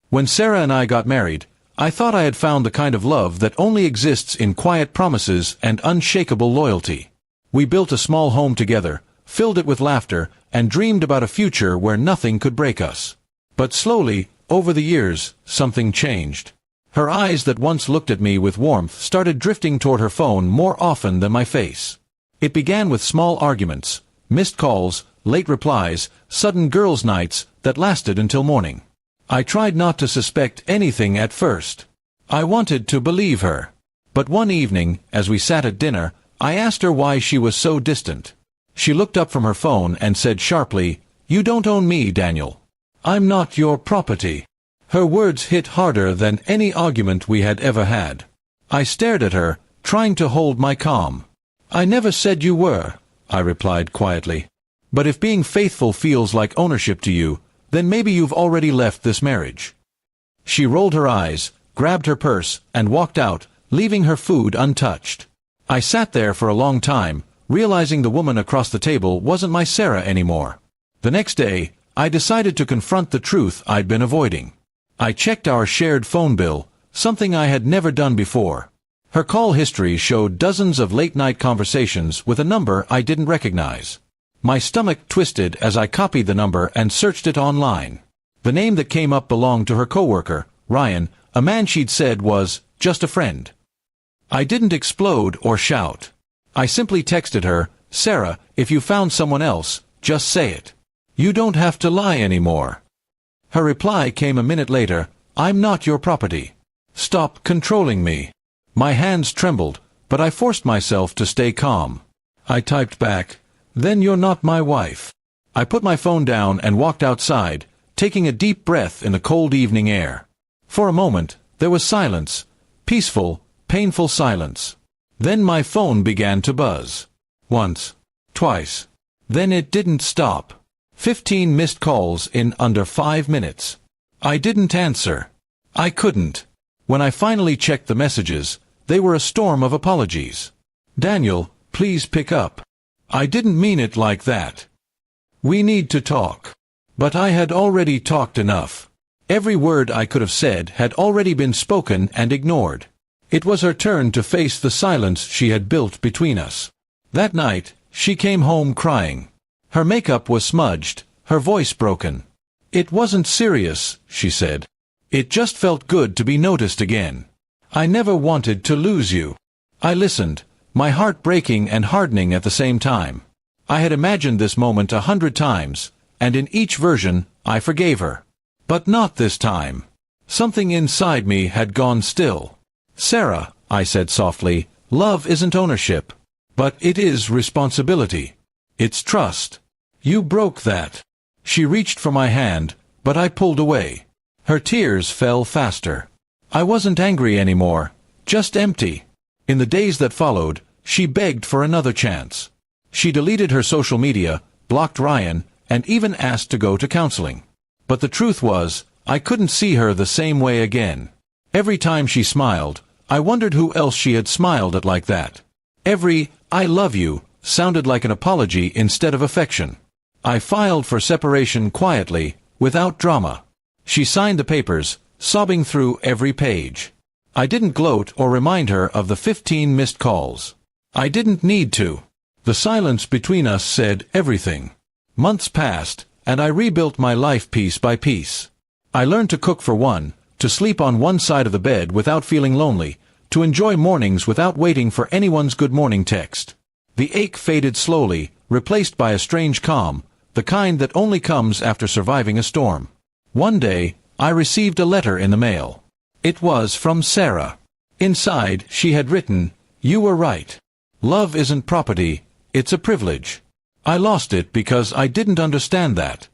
When Sarah and I got married, I thought I had found the kind of love that only exists in quiet promises and unshakable loyalty. We built a small home together, filled it with laughter, and dreamed about a future where nothing could break us. But slowly, over the years, something changed. Her eyes that once looked at me with warmth started drifting toward her phone more often than my face. It began with small arguments, missed calls, late replies, sudden girls' nights that lasted until morning. I tried not to suspect anything at first. I wanted to believe her. But one evening, as we sat at dinner, I asked her why she was so distant. She looked up from her phone and said sharply, "You don't own me, Daniel. I'm not your property." Her words hit harder than any argument we had ever had. I stared at her, trying to hold my calm. "I never said you were," I replied quietly. "But if being faithful feels like ownership to you, then maybe you've already left this marriage." She rolled her eyes, grabbed her purse, and walked out, leaving her food untouched. I sat there for a long time, realizing the woman across the table wasn't my Sarah anymore. The next day, I decided to confront the truth I'd been avoiding. I checked our shared phone bill, something I had never done before. Her call history showed dozens of late-night conversations with a number I didn't recognize. My stomach twisted as I copied the number and searched it online. The name that came up belonged to her coworker, Ryan, a man she'd said was just a friend. I didn't explode or shout. I simply texted her, "Sarah, if you found someone else, just say it. You don't have to lie anymore." Her reply came a minute later, "I'm not your property. Stop controlling me." My hands trembled, but I forced myself to stay calm. I typed back, "Then you're not my wife." I put my phone down and walked outside, taking a deep breath in the cold evening air. For a moment, there was silence, peaceful, painful silence. Then my phone began to buzz. Once, twice. Then it didn't stop. 15 missed calls in under 5 minutes. I didn't answer. I couldn't. When I finally checked the messages, they were a storm of apologies. "Daniel, please pick up. I didn't mean it like that. We need to talk." But I had already talked enough. Every word I could have said had already been spoken and ignored. It was her turn to face the silence she had built between us. That night, she came home crying. Her makeup was smudged, her voice broken. "It wasn't serious," she said. "It just felt good to be noticed again. I never wanted to lose you." I listened, my heart breaking and hardening at the same time. I had imagined this moment 100 times, and in each version, I forgave her. But not this time. Something inside me had gone still. "Sarah," I said softly, "love isn't ownership. But it is responsibility. It's trust. You broke that." She reached for my hand, but I pulled away. Her tears fell faster. I wasn't angry anymore, just empty. In the days that followed, she begged for another chance. She deleted her social media, blocked Ryan, and even asked to go to counseling. But the truth was, I couldn't see her the same way again. Every time she smiled, I wondered who else she had smiled at like that. Every "I love you" sounded like an apology instead of affection. I filed for separation quietly, without drama. She signed the papers, sobbing through every page. I didn't gloat or remind her of the 15 missed calls. I didn't need to. The silence between us said everything. Months passed, and I rebuilt my life piece by piece. I learned to cook for one, to sleep on one side of the bed without feeling lonely, to enjoy mornings without waiting for anyone's good morning text. The ache faded slowly, replaced by a strange calm, the kind that only comes after surviving a storm. One day, I received a letter in the mail. It was from Sarah. Inside, she had written, "You were right. Love isn't property, it's a privilege." I lost it because I didn't understand that.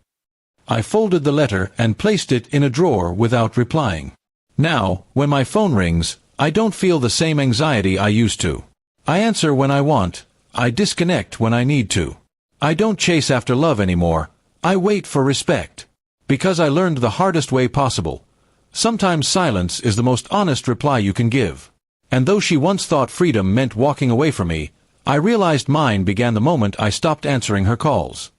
I folded the letter and placed it in a drawer without replying. Now, when my phone rings, I don't feel the same anxiety I used to. I answer when I want, I disconnect when I need to. I don't chase after love anymore, I wait for respect. Because I learned the hardest way possible. Sometimes silence is the most honest reply you can give. And though she once thought freedom meant walking away from me, I realized mine began the moment I stopped answering her calls.